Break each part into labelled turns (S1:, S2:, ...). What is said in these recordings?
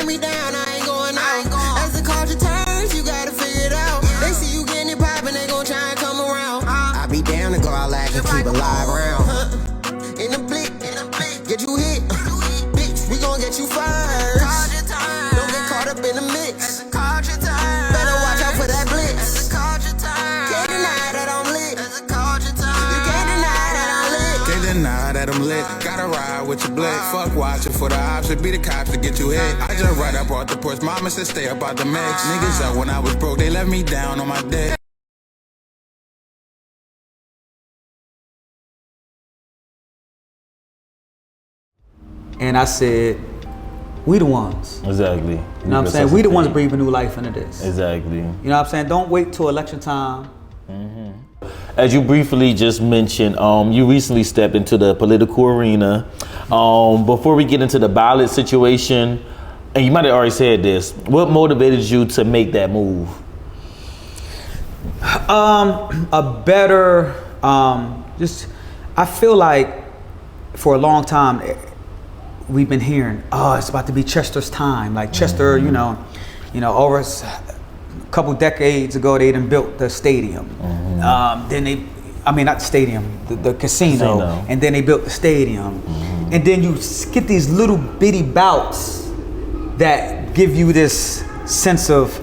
S1: me down, I ain't going out. As the culture turns, you gotta figure it out. They see you getting it poppin', they gon' try and come around. I be down to go out like and keep a live round. In the blick, get you hit. Bitch, we gon' get you first. Don't get caught up in the mix. Better watch out for that blitz. Can't deny that I'm lit. You can't deny that I'm lit.
S2: Can't deny that I'm lit. Gotta ride with your blick. Fuck watching for the ops. It be the cops to get you hit. I just ride up off the porch. Mama said stay up out the mix. Niggas up when I was broke. They left me down on my dick.
S3: And I said, we the ones.
S4: Exactly.
S3: You know what I'm saying? We the ones breathing new life into this.
S4: Exactly.
S3: You know what I'm saying? Don't wait till election time.
S4: As you briefly just mentioned, you recently stepped into the political arena. Before we get into the ballot situation, and you might have already said this, what motivated you to make that move?
S3: A better, I feel like for a long time, we've been hearing, oh, it's about to be Chester's time. Like Chester, you know, over a couple decades ago, they done built the stadium. Then not the stadium, the casino. And then they built the stadium. And then you get these little bitty bouts that give you this sense of,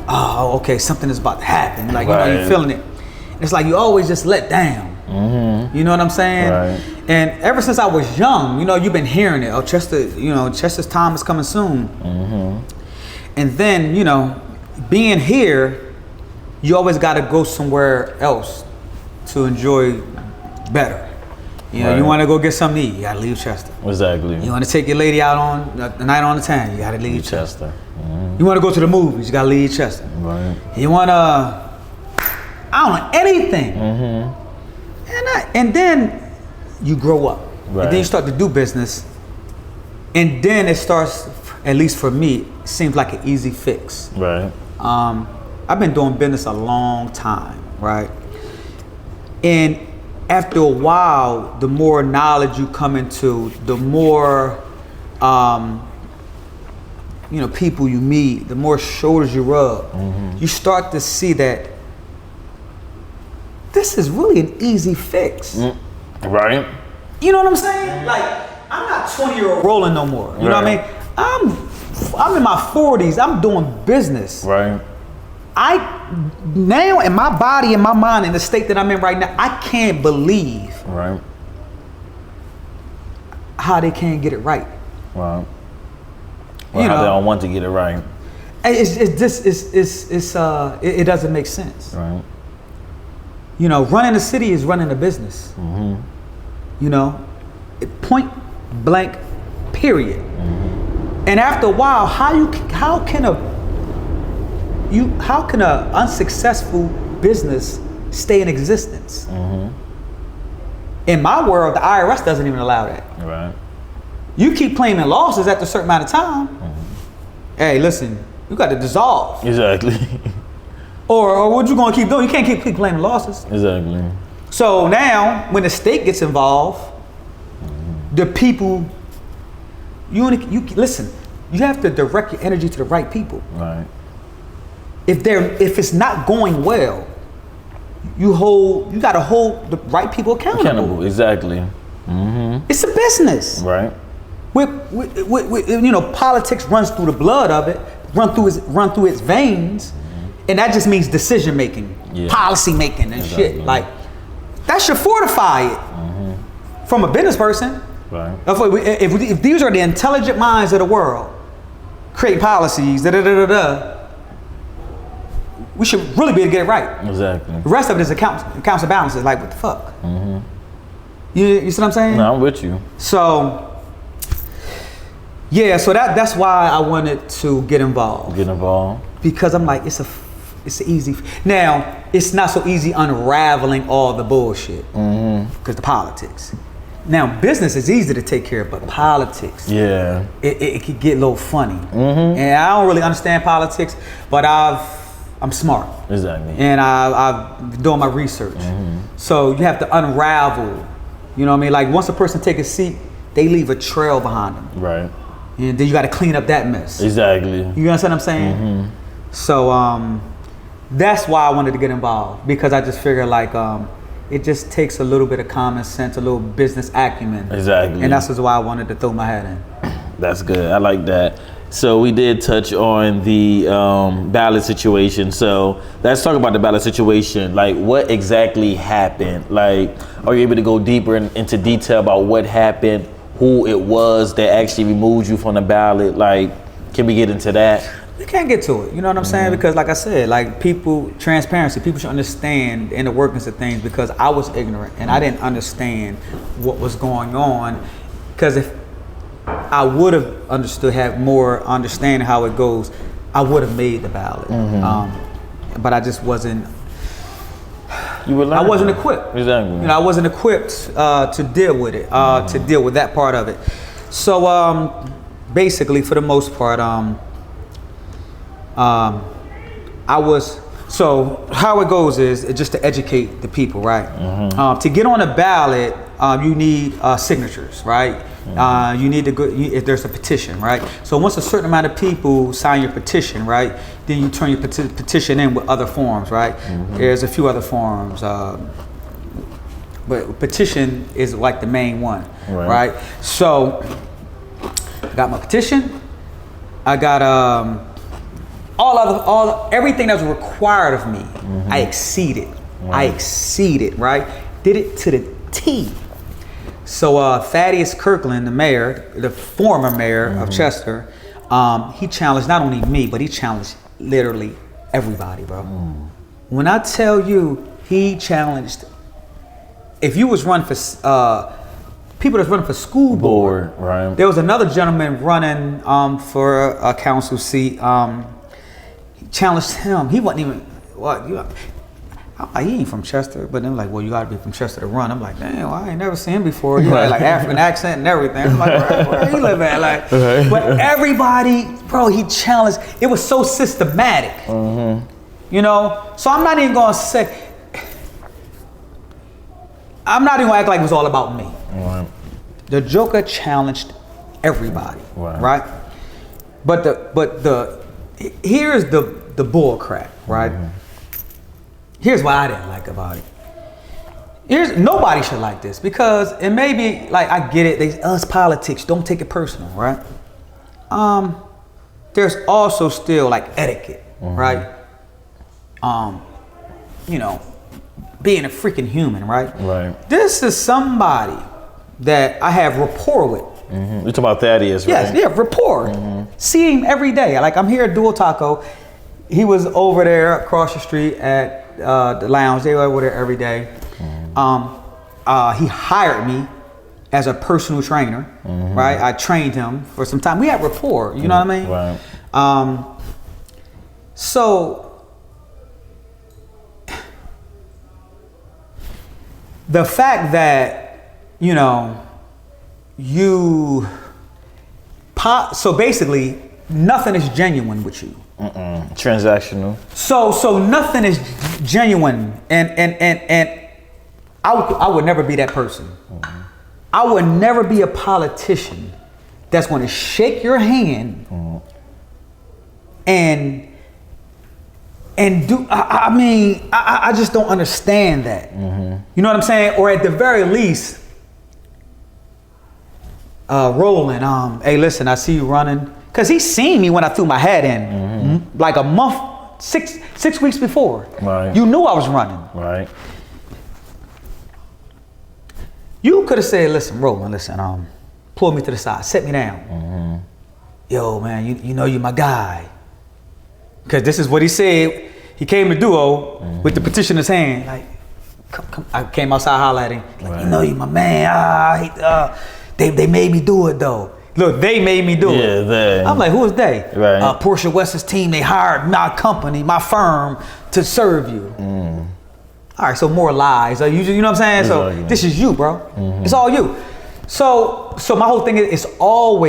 S3: oh, okay, something is about to happen. Like, you know, you're feeling it. It's like you always just let down. You know what I'm saying?
S4: Right.
S3: And ever since I was young, you know, you've been hearing it. Oh, Chester's time is coming soon. And then, you know, being here, you always got to go somewhere else to enjoy better. You know, you want to go get something to eat, you got to leave Chester.
S4: Exactly.
S3: You want to take your lady out on the night on the town, you got to leave Chester.
S4: Mm-hmm.
S3: You want to go to the movies, you got to leave Chester.
S4: Right.
S3: You want to, I don't know, anything. And then you grow up.
S4: Right.
S3: And then you start to do business. And then it starts, at least for me, it seems like an easy fix.
S4: Right.
S3: I've been doing business a long time, right? And after a while, the more knowledge you come into, the more people you meet, the more shoulders you rub, you start to see that this is really an easy fix.
S4: Right.
S3: You know what I'm saying? Like, I'm not 20-year-old rolling no more. You know what I mean? I'm in my 40s. I'm doing business.
S4: Right.
S3: Now in my body and my mind in the state that I'm in right now, I can't believe how they can't get it right.
S4: Wow. Well, how they don't want to get it right.
S3: It doesn't make sense.
S4: Right.
S3: You know, running a city is running a business. You know, point blank, period. And after a while, how can a unsuccessful business stay in existence? In my world, the IRS doesn't even allow that.
S4: Right.
S3: You keep claiming losses after a certain amount of time. Hey, listen, you got to dissolve.
S4: Exactly.
S3: Or what you gonna keep doing? You can't keep claiming losses.
S4: Exactly.
S3: So now, when the state gets involved, the people, listen, you have to direct your energy to the right people.
S4: Right.
S3: If it's not going well, you gotta hold the right people accountable.
S4: Exactly.
S3: It's a business.
S4: Right.
S3: Politics runs through the blood of it, run through its veins, and that just means decision making, policy making, and shit. Like, that should fortify it from a business person.
S4: Right.
S3: If these are the intelligent minds of the world, create policies, we should really be able to get it right.
S4: Exactly.
S3: The rest of it is accounts and balances. Like, what the fuck? You see what I'm saying?
S4: No, I'm with you.
S3: So, yeah, so that's why I wanted to get involved. Because I'm like, it's easy. Now, it's not so easy unraveling all the bullshit. Because the politics. Now, business is easy to take care of, but politics, it could get a little funny. And I don't really understand politics, but I'm smart.
S4: Exactly.
S3: And I've been doing my research. So you have to unravel, you know what I mean? Like, once a person take a seat, they leave a trail behind them.
S4: Right.
S3: and then you got to clean up that mess.
S4: Exactly.
S3: You understand what I'm saying? So that's why I wanted to get involved, because I just figured like it just takes a little bit of common sense, a little business acumen.
S4: Exactly.
S3: And that's just why I wanted to throw my hat in.
S4: That's good. I like that. So we did touch on the ballot situation. So let's talk about the ballot situation. Like, what exactly happened? Like, are you able to go deeper into detail about what happened, who it was that actually removed you from the ballot? Like, can we get into that?
S3: We can't get to it. You know what I'm saying? Because like I said, like transparency, people should understand the inner workings of things, because I was ignorant and I didn't understand what was going on. Because if I would have understood, have more understanding how it goes, I would have made the ballot. But I just wasn't. I wasn't equipped.
S4: Exactly.
S3: You know, I wasn't equipped to deal with it, to deal with that part of it. So basically, for the most part, I was. So how it goes is just to educate the people, right? To get on a ballot, you need signatures, right? You need to go if there's a petition, right? So once a certain amount of people sign your petition, right, then you turn your petition in with other forms, right? There's a few other forms, but petition is like the main one, right? So I got my petition. I got everything that was required of me. I exceeded. I exceeded, right? Did it to the T. So Thaddeus Kirkland, the mayor, the former mayor of Chester, he challenged not only me, but he challenged literally everybody, bro. When I tell you, he challenged. If you was running for people that's running for school board,
S4: right?
S3: There was another gentleman running for a council seat. He challenged him. He wasn't even he ain't from Chester, but then like, well, you gotta be from Chester to run. I'm like, damn, I ain't never seen him before. He had like African accent and everything. I'm like, where he live at? Like, but everybody, bro, he challenged. It was so systematic, you know. So I'm not even gonna act like it was all about me. The Joker challenged everybody, right? But here's the bull crap, right? Here's what I didn't like about it. Nobody should like this, because it may be like, I get it, it's politics, don't take it personal, right? There's also still like etiquette, right? You know, being a freaking human, right? This is somebody that I have rapport with.
S4: You're talking about Thaddeus, right?
S3: Yes, yeah, rapport. See him every day. Like, I'm here at Dual Taco. He was over there across the street at the lounge. They were over there every day. He hired me as a personal trainer, right? I trained him for some time. We had rapport, you know what I mean? Right. So the fact that, you know, so basically nothing is genuine with you.
S4: Transactional.
S3: So nothing is genuine, and I would never be that person. I would never be a politician that's going to shake your hand and do. I just don't understand that. You know what I'm saying? Or at the very least, Roland, hey, listen, I see you running. Because he seen me when I threw my hat in, like a month, six weeks before.
S4: Right.
S3: You knew I was running.
S4: Right.
S3: You could have said, listen, Roland, pull me to the side, set me down. Yo, man, you know you're my guy. Because this is what he said. He came to Duo with the petition in his hand. Like, come. I came outside hollering. Like, you know you're my man. They made me do it, though. Look, they made me do it.
S4: They.
S3: I'm like, who is they?
S4: Right.
S3: Portia West's team, they hired my company, my firm to serve you. All right, so more lies. You know what I'm saying? So this is you, bro. It's all you. So my whole thing is it's all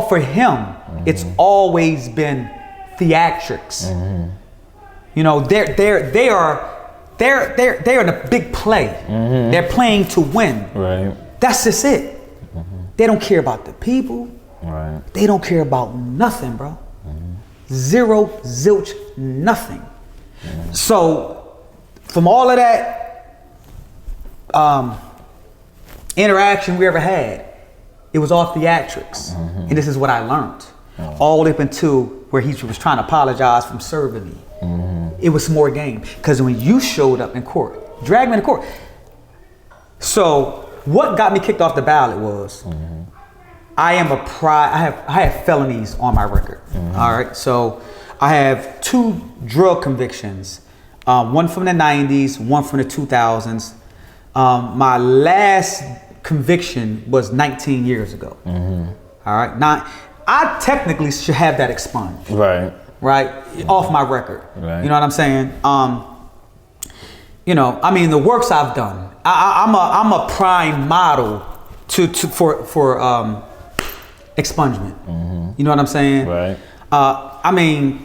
S3: for him. It's always been theatrics. You know, they're in a big play. They're playing to win.
S4: Right.
S3: That's just it. They don't care about the people.
S4: Right.
S3: They don't care about nothing, bro. Zero, zilch, nothing. So, from all of that interaction we ever had, it was all theatrics. And this is what I learned. All up until where he was trying to apologize from serving me. It was more game. Because when you showed up in court, dragged me to court. So, what got me kicked off the ballot was, I have felonies on my record. All right, so I have 2 drug convictions, one from the 90s, one from the 2000s. My last conviction was 19 years ago. All right, now I technically should have that expunged. Right, off my record.
S4: Right.
S3: You know what I'm saying? You know, I mean, the works I've done. I'm a prime model for expungement. You know what I'm saying?
S4: Right.
S3: I mean,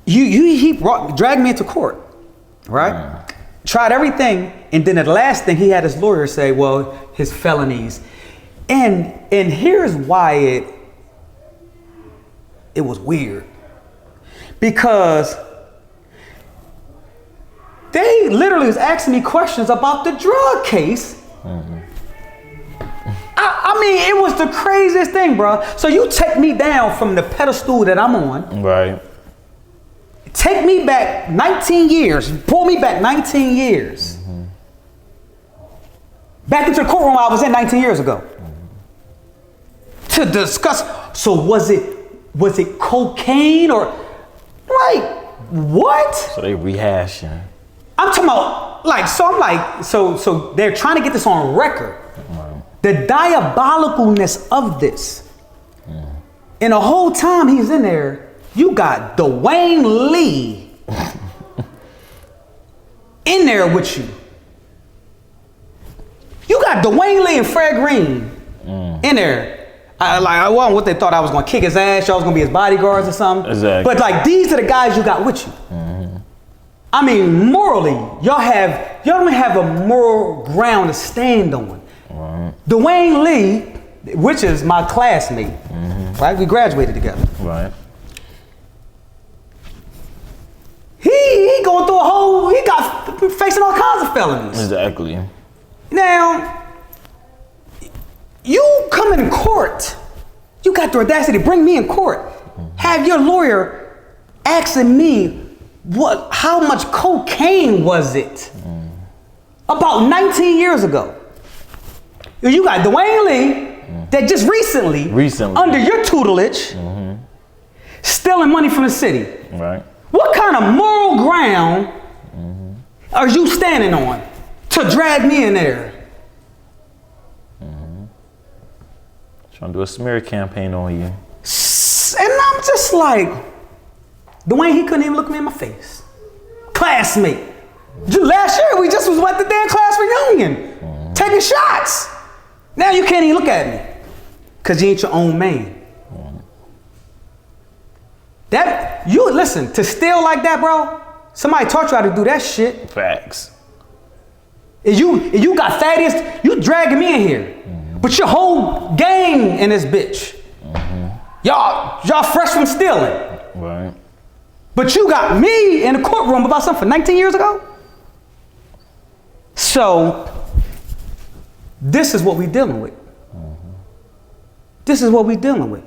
S3: he dragged me into court, right? Tried everything, and then the last thing he had his lawyer say, well, his felonies, and here's why it was weird, because they literally was asking me questions about the drug case. I mean, it was the craziest thing, bro. So you take me down from the pedestal that I'm on.
S4: Right.
S3: Take me back 19 years. Pull me back 19 years. Back into the courtroom I was in 19 years ago. To discuss. So was it cocaine or like what?
S4: So they rehashing.
S3: I'm talking about so they're trying to get this on record. The diabolicalness of this. And the whole time he's in there, you got Dwayne Lee in there with you. You got Dwayne Lee and Fred Green in there. I wasn't what they thought I was gonna kick his ass. Y'all was gonna be his bodyguards or something.
S4: Exactly.
S3: But like these are the guys you got with you. I mean, morally, y'all don't have a moral ground to stand on. Dwayne Lee, which is my classmate, right? We graduated together.
S4: Right.
S3: He going through he got facing all kinds of felonies.
S4: Exactly.
S3: Now, you come in court, you got the audacity to bring me in court, have your lawyer asking me how much cocaine was it? About 19 years ago. You got Dwayne Lee that just recently under your tutelage, stealing money from the city.
S4: Right.
S3: What kind of moral ground are you standing on to drag me in there?
S4: Trying to do a smear campaign on you.
S3: And I'm just like, Dwayne, he couldn't even look me in my face. Classmate. Last year, we just was at the damn class reunion, taking shots. Now you can't even look at me, because you ain't your own man. That, you listen, to steal like that, bro, somebody taught you how to do that shit.
S4: Facts.
S3: If you got Thaddeus, you dragging me in here. But your whole gang in this bitch. Y'all fresh from stealing.
S4: Right.
S3: But you got me in the courtroom about something 19 years ago? So, this is what we dealing with. This is what we dealing with.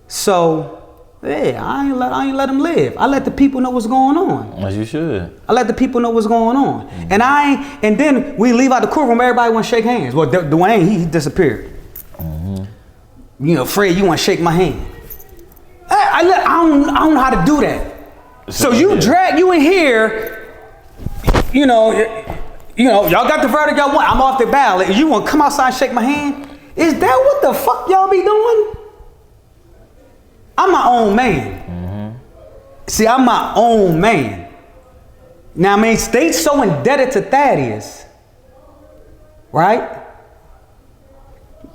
S3: So, yeah, I ain't let them live. I let the people know what's going on.
S4: As you should.
S3: I let the people know what's going on. And then we leave out the courtroom, everybody want to shake hands. Well, Dwayne, he disappeared. You know, Fred, you want to shake my hand. I don't know how to do that. So you drag you in here, you know, y'all got the verdict y'all want. I'm off the ballot. You want to come outside and shake my hand? Is that what the fuck y'all be doing? I'm my own man. See, I'm my own man. Now, I mean, they so indebted to Thaddeus, right?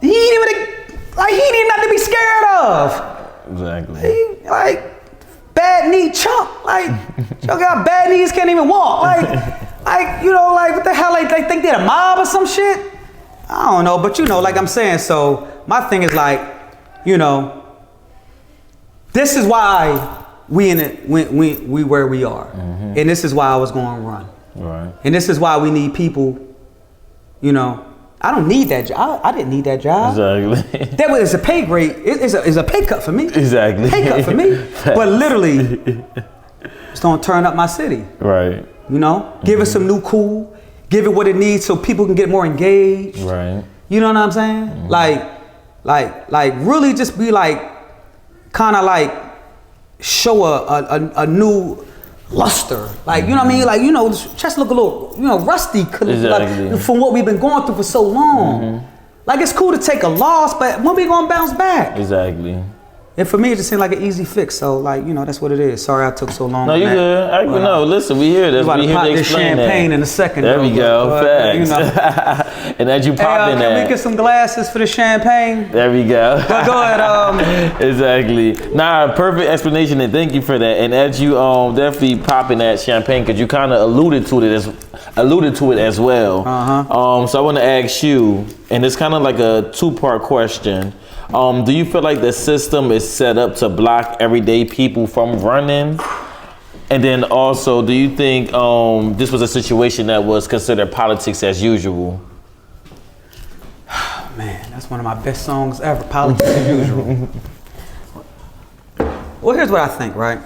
S3: He didn't even nothing to be scared of.
S4: Exactly.
S3: He, like, bad knee chump. Like, y'all got bad knees, can't even walk. Like, you know, like, what the hell? Like, they think they're a mob or some shit? I don't know, but like I'm saying, so my thing is like, this is why we in it, we where we are. Mm-hmm. And this is why I was going to run.
S4: Right.
S3: And this is why we need people, I don't need that job. I didn't need that job.
S4: Exactly.
S3: That was a pay grade. It's a pay cut for me.
S4: Exactly.
S3: Pay cut for me. But literally, it's gonna turn up my city.
S4: Right.
S3: Give it some new cool. Give it what it needs so people can get more engaged.
S4: Right.
S3: You know what I'm saying? Mm-hmm. Like really just be like, kind of like show a new luster, like you know what I mean, like chest look a little rusty,
S4: exactly.
S3: Like, from what we've been going through for so long. Mm-hmm. Like it's cool to take a loss, but when we gonna bounce back?
S4: Exactly.
S3: And for me, it just seemed like an easy fix. So like that's what it is. Sorry I took so long.
S4: No, you good. No, listen, we hear this.
S3: We about to pop this champagne in a second.
S4: There we go. Facts. And as you pop in
S3: can
S4: that,
S3: we get some glasses for the champagne?
S4: There we go.
S3: But go ahead.
S4: Exactly. Nah, perfect explanation, and thank you for that. And as you definitely popping that champagne, because you kind of alluded to it as well. So I want to ask you, and it's kind of like a two-part question. Do you feel like the system is set up to block everyday people from running? And then also, do you think this was a situation that was considered politics as usual?
S3: Man, that's one of my best songs ever, Politics as Usual. Well, here's what I think, right?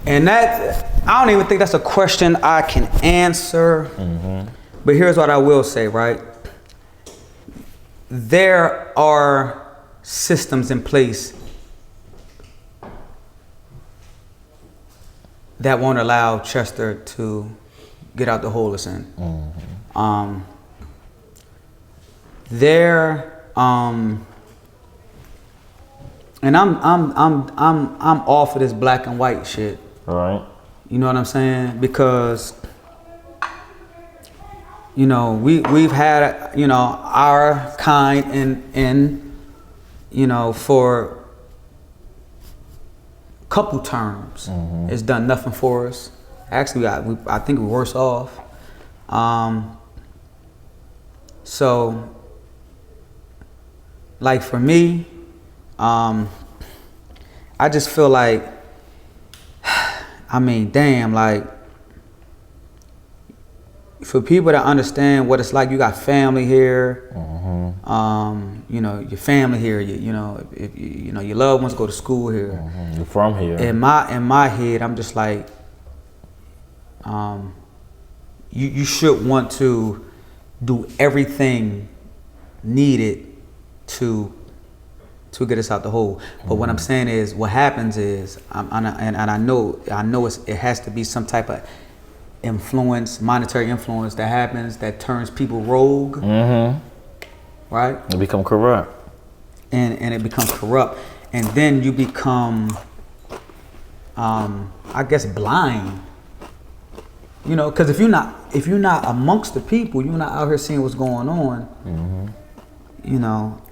S3: And that, I don't even think that's a question I can answer. Mm-hmm. But here's what I will say, right? There are systems in place that won't allow Chester to get out the hole it's in. Mm-hmm. And I'm off of this black and white shit.
S4: All right.
S3: You know what I'm saying? Because we've had our kind in for a couple terms. Mm-hmm. It's done nothing for us. Actually, I think we're worse off. So, like for me, I just feel like, I mean, damn, like, for people that understand what it's like, you got family here, mm-hmm. Your family here, if your loved ones go to school here.
S4: Mm-hmm. You're from here.
S3: In my head, I'm just like, you should want to do everything needed to get us out the hole. But what I'm saying is, what happens is, I know it has to be some type of influence, monetary influence that happens that turns people rogue, mm-hmm. right?
S4: It become corrupt,
S3: and it becomes corrupt, and then you become, I guess, blind. Because if you're not amongst the people, you're not out here seeing what's going on. Mm-hmm.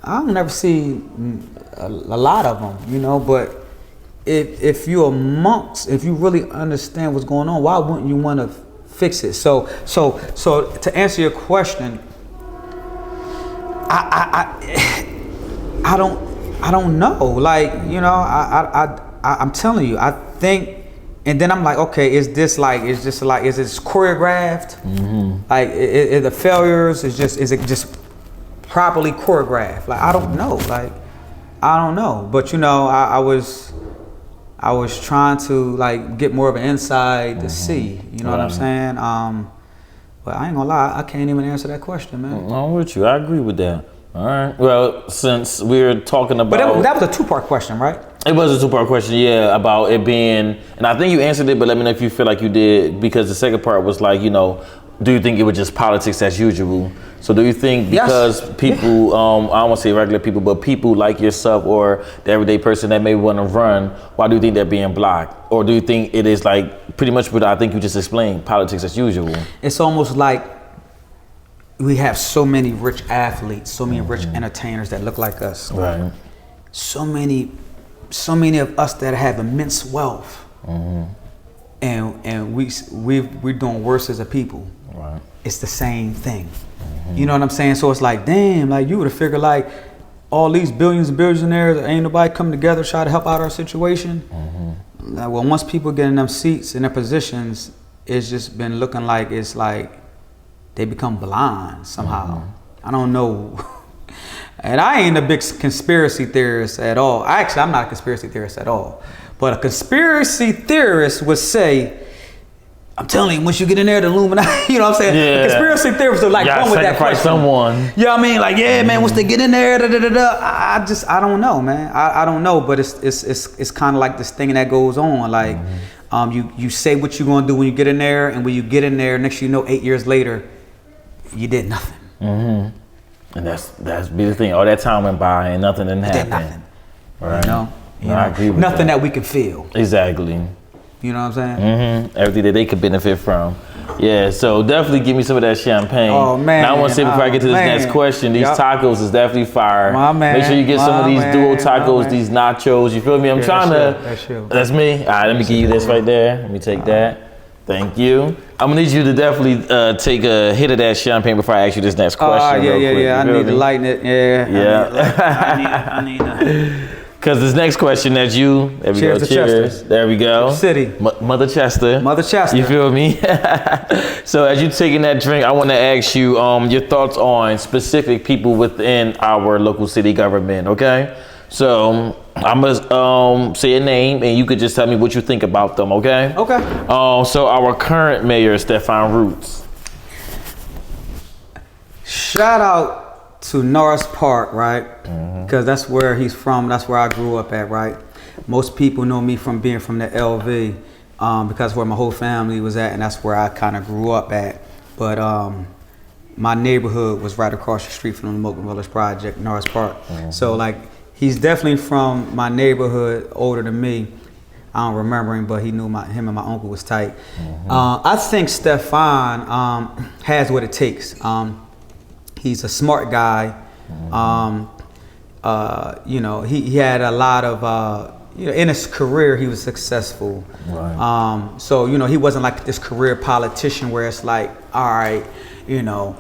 S3: I'll never see a lot of them. But if you really understand what's going on, why wouldn't you want to fix it? So to answer your question, I don't know. Like, I'm telling you, I think, and then I'm like, okay, is this choreographed? Mm-hmm. Like, is the failures, is it just properly choreographed? Like, I don't know. Like, I don't know. But I was trying to like get more of an insight to see. You know what I'm saying? But I ain't gonna lie, I can't even answer that question, man.
S4: I'm with you. I agree with that. All right. Well, since we're talking about,
S3: but that was a two-part question, right?
S4: It was a two-part question, yeah, about it being, and I think you answered it, but let me know if you feel like you did, because the second part was like, do you think it was just politics as usual? So do you think because people, I don't want to say regular people, but people like yourself or the everyday person that may want to run, why do you think they're being blocked? Or do you think it is like pretty much what I think you just explained, politics as usual?
S3: It's almost like we have so many rich athletes, so many rich entertainers that look like us.
S4: Right.
S3: So many of us that have immense wealth. Mm-hmm. And we're doing worse as a people.
S4: Right.
S3: it's the same thing. You know what I'm saying? So it's like, damn, like you would have figured like all these billions and billionaires, ain't nobody come together try to help out our situation. Like, well, once people get in them seats in their positions, it's just been looking like it's like they become blind somehow. I don't know. And I ain't a big conspiracy theorist at all. Actually, I'm not a conspiracy theorist at all. But a conspiracy theorist would say, I'm telling you, once you get in there, the Illuminati, you know what I'm saying?
S4: Yeah.
S3: Conspiracy theorists are like going with that question.
S4: Someone.
S3: You know what I mean? Like, yeah, man, once they get in there, I don't know, man. I don't know, but it's kind of like this thing that goes on. Like, you say what you're gonna do when you get in there, and when you get in there, next you know, 8 years later, you did nothing.
S4: And that's be the thing. All that time went by and nothing didn't happen.
S3: Did nothing.
S4: Right.
S3: You know?
S4: I agree with
S3: nothing
S4: that
S3: we can feel.
S4: Exactly.
S3: You know what I'm saying?
S4: Everything that they could benefit from. Yeah, so definitely give me some of that champagne.
S3: Oh, man.
S4: Now I want to say before I get to this next question, these tacos is definitely fire.
S3: My man.
S4: Make sure you get some of these duo tacos, these nachos. You feel me? I'm trying to.
S3: That's you.
S4: That's me. All right, let me give you this right there. Let me take that. Thank you. I'm gonna need you to definitely take a hit of that champagne before I ask you this next question.
S3: Yeah. I need to lighten it.
S4: Yeah.
S3: I need to.
S4: Because this next question that you, there we
S3: Cheers
S4: go,
S3: to
S4: cheers.
S3: Chester.
S4: There we go.
S3: City.
S4: Mother Chester.
S3: Mother Chester.
S4: You feel me? So as you taking that drink, I want to ask you your thoughts on specific people within our local city government, okay? So I'm gonna say a name and you could just tell me what you think about them, okay?
S3: Okay.
S4: So our current mayor, Stefan Roots.
S3: Shout out to Norris Park, right? Because that's where he's from. That's where I grew up at, right? Most people know me from being from the LV because where my whole family was at, and that's where I kind of grew up at. But my neighborhood was right across the street from the Moulton Village Project, Norris Park. So like, he's definitely from my neighborhood, older than me. I don't remember him, but he knew him and my uncle was tight. I think Stefan has what it takes. He's a smart guy. You know, he had a lot of, you know, in his career, he was successful.
S4: Right.
S3: So, you know, he wasn't like this career politician where it's like, all right, you know,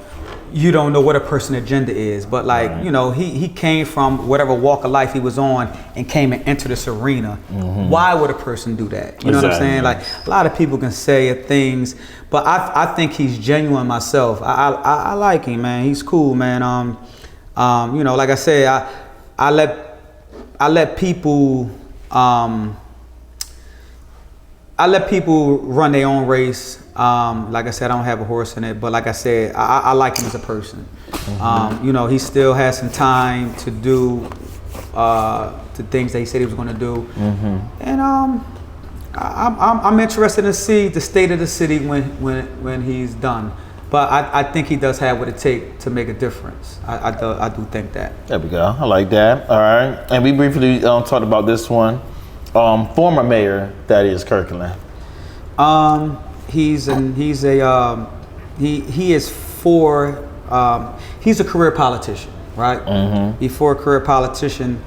S3: you don't know what a person's agenda is. But like, you know, he came from whatever walk of life he was on and came and entered this arena. Why would a person do that? You know what I'm saying? Like, a lot of people can say things, but I think he's genuine myself. I like him, man. He's cool, man. You know, like I said, I let people run their own race. Like I said, I don't have a horse in it, but like I said, I like him as a person. You know, he still has some time to do the things that he said he was going to do, and I'm interested to see the state of the city when he's done. But I think he does have what it takes to make a difference. I do think that. There we go. I like that. All right. And we briefly talked about this one. Former mayor, that is Kirkland. He's a career politician, right? Before a career politician,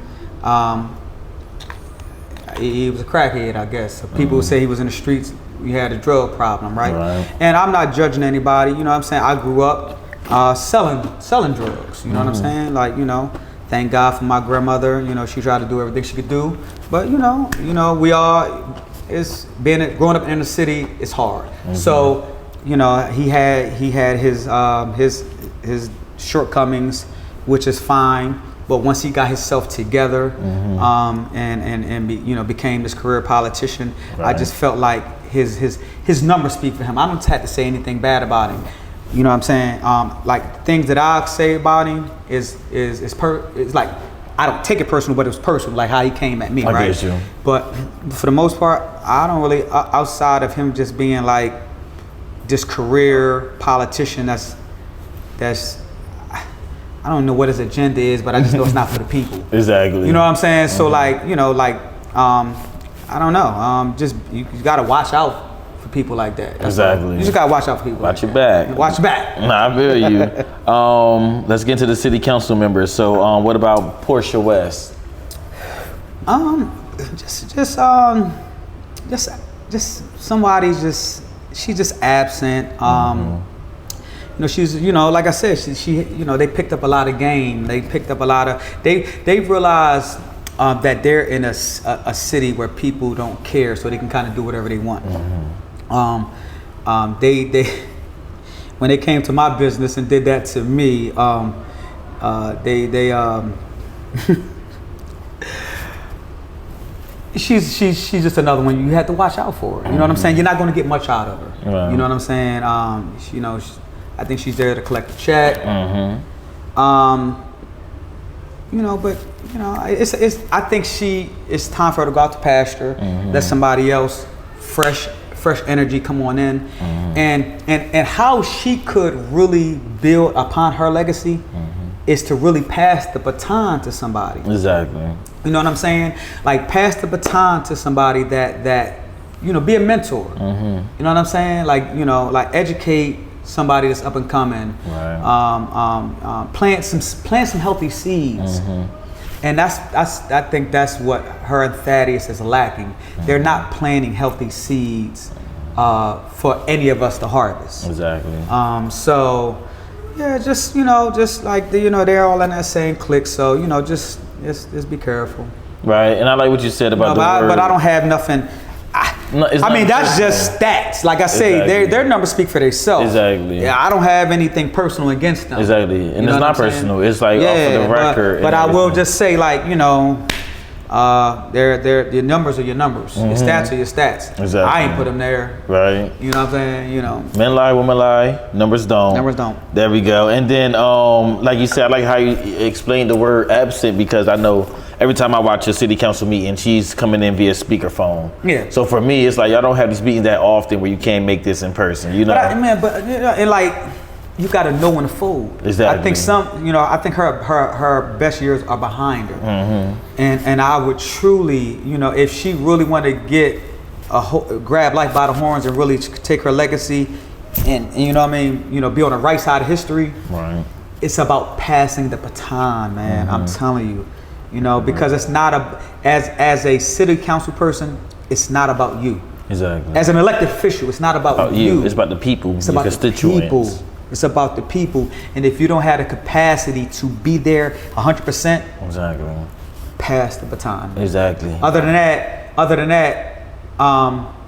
S3: he was a crackhead, I guess. So people would say he was in the streets. We had a drug problem, right? And I'm not judging anybody. You know what I'm saying? I grew up selling drugs. You know what I'm saying? Like, you know, thank God for my grandmother. You know, she tried to do everything she could do. But you know, we all growing up in the city is hard. So, you know, he had his shortcomings, which is fine. But once he got himself together and became this career politician, I just felt like his numbers speak for him. I don't have to say anything bad about him. You know what I'm saying? Like things that I say about him is like, I don't take it personal, but it was personal, like how he came at me, right? I get you. But for the most part, I don't really, outside of him just being like this career politician that's I don't know what his agenda is, but I just know it's not for the people. Exactly. You know what I'm saying? So like, you know, like, I don't know. Just you gotta watch out for people like that. That's exactly. You just gotta watch out for people. Watch your back. Watch your back. Nah, I feel you. Let's get into the city council members. So, what about Portia West? Just somebody she's just absent. she's, like I said, she they picked up a lot of game. They picked up a lot of, they realized that they're in a city where people don't care, so they can kind of do whatever they want. They when they came to my business and did that to me, she's just another one you have to watch out for. You know what I'm saying? You're not going to get much out of her.
S4: Right.
S3: You know what I'm saying? I think she's there to collect a check. But I think it's time for her to go out to pasture. Let somebody else, fresh energy, come on in, and how she could really build upon her legacy is to really pass the baton to somebody.
S4: Exactly.
S3: You know what I'm saying? Like, pass the baton to somebody that be a mentor. You know what I'm saying? Like, educate somebody that's up and coming.
S4: Right.
S3: Plant some healthy seeds. And I think that's what her and Thaddeus is lacking. They're not planting healthy seeds for any of us to harvest.
S4: Exactly.
S3: So yeah, just like they're all in that same clique. So just be careful.
S4: Right. And I like what you said about the word.
S3: But I don't have nothing. That's just stats. Like I say, their numbers speak for themselves.
S4: Exactly.
S3: Yeah, I don't have anything personal against them.
S4: Exactly. And it's not personal. It's like off of the record.
S3: But I will just say, like, your numbers are your numbers. Your stats are your stats.
S4: Exactly.
S3: I ain't put them there.
S4: Right.
S3: You know what I'm saying?
S4: Men lie, women lie, numbers don't.
S3: Numbers don't.
S4: There we go. And then, like you said, I like how you explained the word absent, because I know every time I watch a city council meeting, she's coming in via speakerphone. Yeah. So for me, it's like, y'all don't have these meetings that often where you can't make this in person, But
S3: you got to know when to fold.
S4: Exactly.
S3: I think I think her best years are behind her. And I would truly, if she really wanted to get grab life by the horns and really take her legacy and be on the right side of history.
S4: Right.
S3: It's about passing the baton, man. I'm telling you. Because it's not as a city council person, it's not about you.
S4: Exactly.
S3: As an elected official, it's not about you.
S4: It's about the people.
S3: It's about the people. It's about the people. And if you don't have the capacity to be there 100%,
S4: exactly,
S3: pass the baton.
S4: Exactly.
S3: Other than that,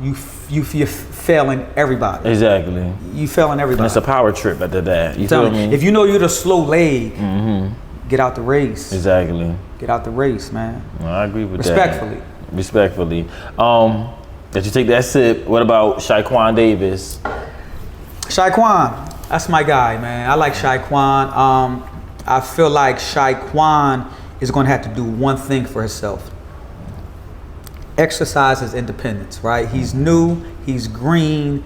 S3: you're failing everybody.
S4: Exactly.
S3: You failing everybody.
S4: And it's a power trip after that. You feel me?
S3: If you're the slow leg, get out the race.
S4: Exactly.
S3: Get out the race, man.
S4: Well, I agree with
S3: Respectfully.
S4: that. Respectfully. Did you take that sip? What about Shaquan Davis?
S3: Shaquan, that's my guy, man. I like Shaquan. I feel like Shaquan is going to have to do one thing for himself. Exercise his independence, right? He's new, he's green.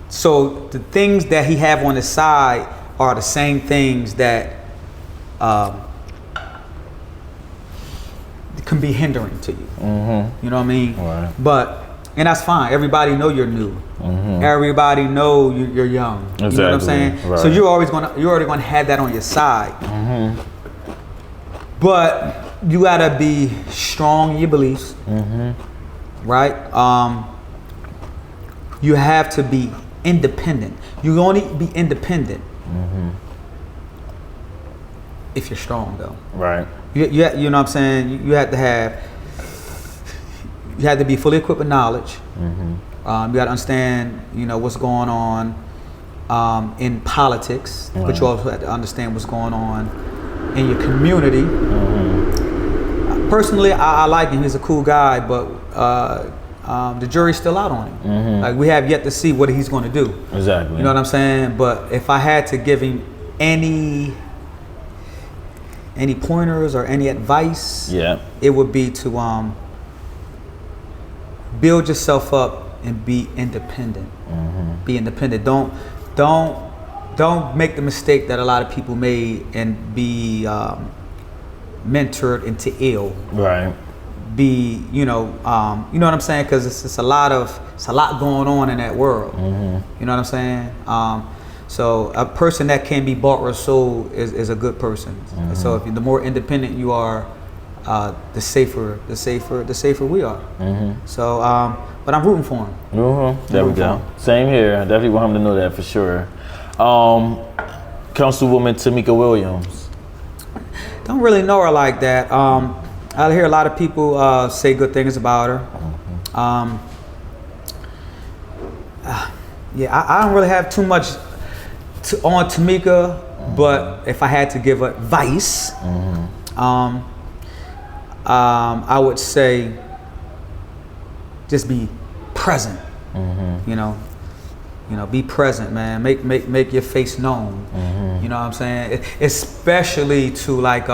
S3: So the things that he have on his side are the same things that can be hindering to you. You know what I mean?
S4: Right.
S3: And that's fine. Everybody know you're new. Everybody know you're young.
S4: Exactly.
S3: You know what I'm saying?
S4: Right.
S3: So you're already gonna have that on your side. But you gotta be strong in your beliefs. Right? You have to be independent. You only be independent if you're strong, though.
S4: Right.
S3: You know what I'm saying? You have to be fully equipped with knowledge. You got to understand, what's going on in politics, but you also have to understand what's going on in your community. Personally, I like him. He's a cool guy, but the jury's still out on him. Like, we have yet to see what he's going to do.
S4: Exactly.
S3: You know what I'm saying? But if I had to give him any pointers or any advice, it would be to build yourself up and be independent. Be independent. Don't make the mistake that a lot of people made and be mentored into ill.
S4: Right.
S3: Be you know what I'm saying? Because it's a lot going on in that world. You know what I'm saying? So a person that can be bought or sold is a good person. So the more independent you are, the safer we are. So, but I'm rooting for him.
S4: There we go. Same here. I definitely want him to know that for sure. Councilwoman Tamika Williams.
S3: Don't really know her like that. I hear a lot of people say good things about her. I don't really have too much on Tamika, but if I had to give advice, I would say just be present. You know, be present, man. Make your face known. You know what I'm saying? Especially to like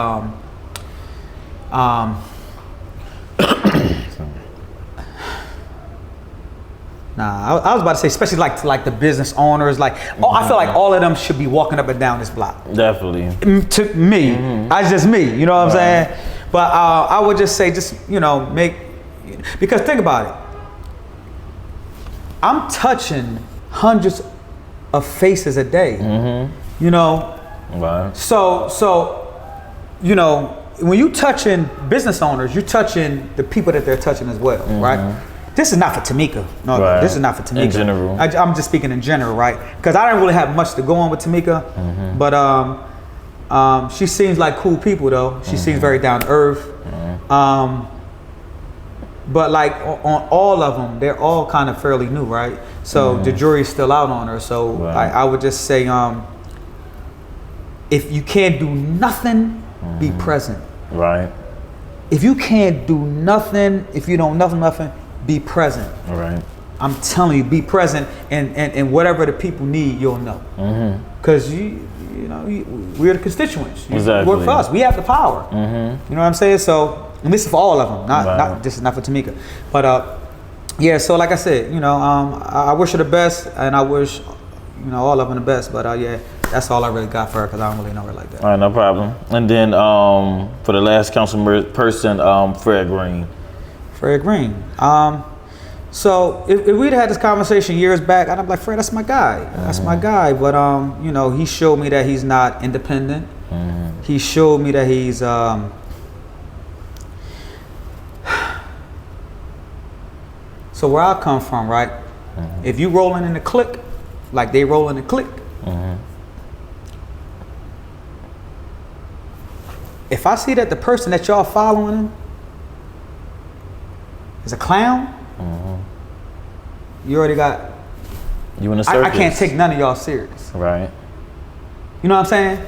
S3: Nah, I was about to say, especially like the business owners, I feel like all of them should be walking up and down this block.
S4: Definitely.
S3: To me, that's just me. You know what I'm saying? But I would just say, because think about it. I'm touching hundreds of faces a day. You know.
S4: Right.
S3: So when you touching business owners, you're touching the people that they're touching as well, right? This is not for Tamika. No,
S4: right.
S3: This is not for Tamika.
S4: In general.
S3: I'm just speaking in general, right? Because I don't really have much to go on with Tamika, but she seems like cool people though. She seems very down to earth. But like on all of them, they're all kind of fairly new, right? So the jury's still out on her. So I would just say, if you can't do nothing, be present.
S4: Right.
S3: If you can't do nothing, if you don't nothing, be present.
S4: All right.
S3: I'm telling you, be present, and whatever the people need, you'll know. Because we're the constituents. You work for us. We have the power. You know what I'm saying? So, and this is for all of them. This is not for Tamika. But so like I said, I wish her the best, and I wish all of them the best. But that's all I really got for her because I don't really know her like that.
S4: All right, no problem. And then for the last council person, Fred Green.
S3: Fred Green. So if we'd had this conversation years back, I'd be like, Fred, that's my guy. That's my guy. But he showed me that he's not independent. He showed me that he's so where I come from, right? If you rolling in the clique, like they roll in the clique. If I see that the person that y'all following is a clown, you already got.
S4: You in a circus.
S3: I can't take none of y'all serious.
S4: Right.
S3: You know what I'm saying?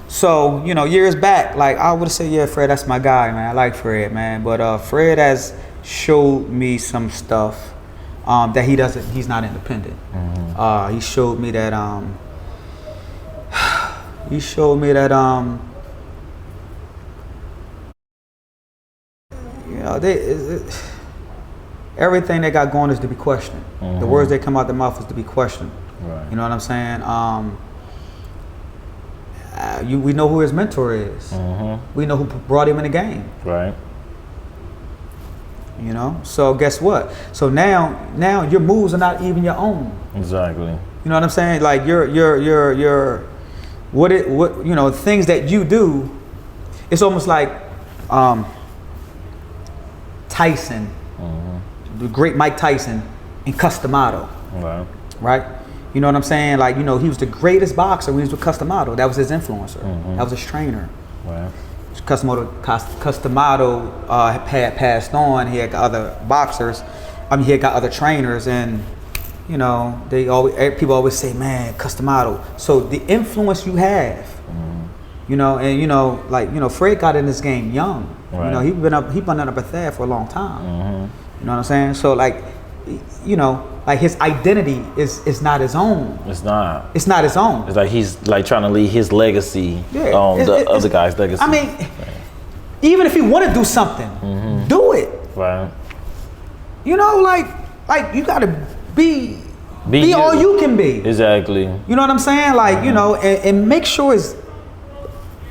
S3: So years back, like I would say, yeah, Fred, that's my guy, man. I like Fred, man. But Fred has showed me some stuff that he's not independent. He showed me that. Everything they got going is to be questioned. The words that come out their mouth is to be questioned. Right. You know what I'm saying? We know who his mentor is. We know who brought him in the game. Right. So guess what? So now your moves are not even your own. Exactly. You know what I'm saying? Like things that you do, it's almost like Tyson, the great Mike Tyson in Customato. Right? You know what I'm saying? Like, he was the greatest boxer when he was with Customato. That was his influencer. That was his trainer. Right. Customato had passed on. He had got other boxers. He had got other trainers, and people always say, man, Customato. So the influence you have, Fred got in this game young. Right. He been up at there for a long time. You know what I'm saying? So like his identity is not his own. It's not. It's not his own. It's like he's like trying to leave his legacy on the other guy's legacy. I mean, even if he want to do something, do it. Right. Like you gotta be all you can be. Exactly. You know what I'm saying? Like and make sure it's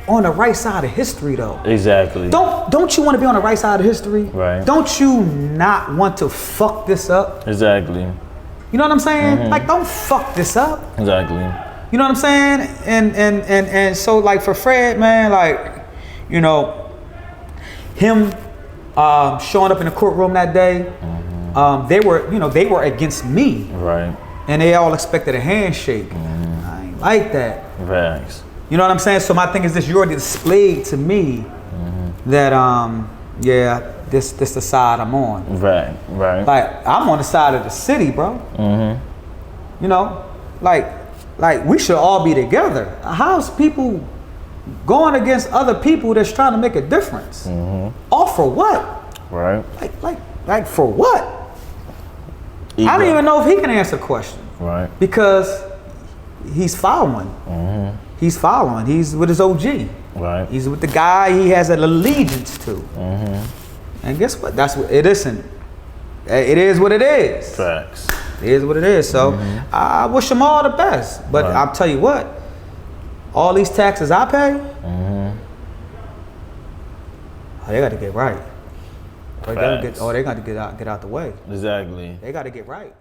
S3: on the right side of history though. Exactly. Don't you want to be on the right side of history? Right. Don't you not want to fuck this up? Exactly. You know what I'm saying? Like, don't fuck this up. Exactly. You know what I'm saying? And so like for Fred, man, like, him showing up in the courtroom that day, they were against me.
S4: Right.
S3: And they all expected a handshake. I ain't like that.
S4: Facts.
S3: You know what I'm saying? So my thing is this: you already displayed to me that this the side I'm on.
S4: Right.
S3: Like I'm on the side of the city, bro. You know, like we should all be together. How's people going against other people that's trying to make a difference? All for what?
S4: Right.
S3: Like for what?
S4: Ego.
S3: I don't even know if he can answer the question.
S4: Right.
S3: Because he's following. He's following. He's with his OG.
S4: Right.
S3: He's with the guy he has an allegiance to. And guess what? That's what it isn't. It is what it is.
S4: Facts.
S3: It is what it is. So I wish them all the best. But I'll tell you what, all these taxes I pay, they got to get right. They got to get out the way.
S4: Exactly.
S3: They got to get right.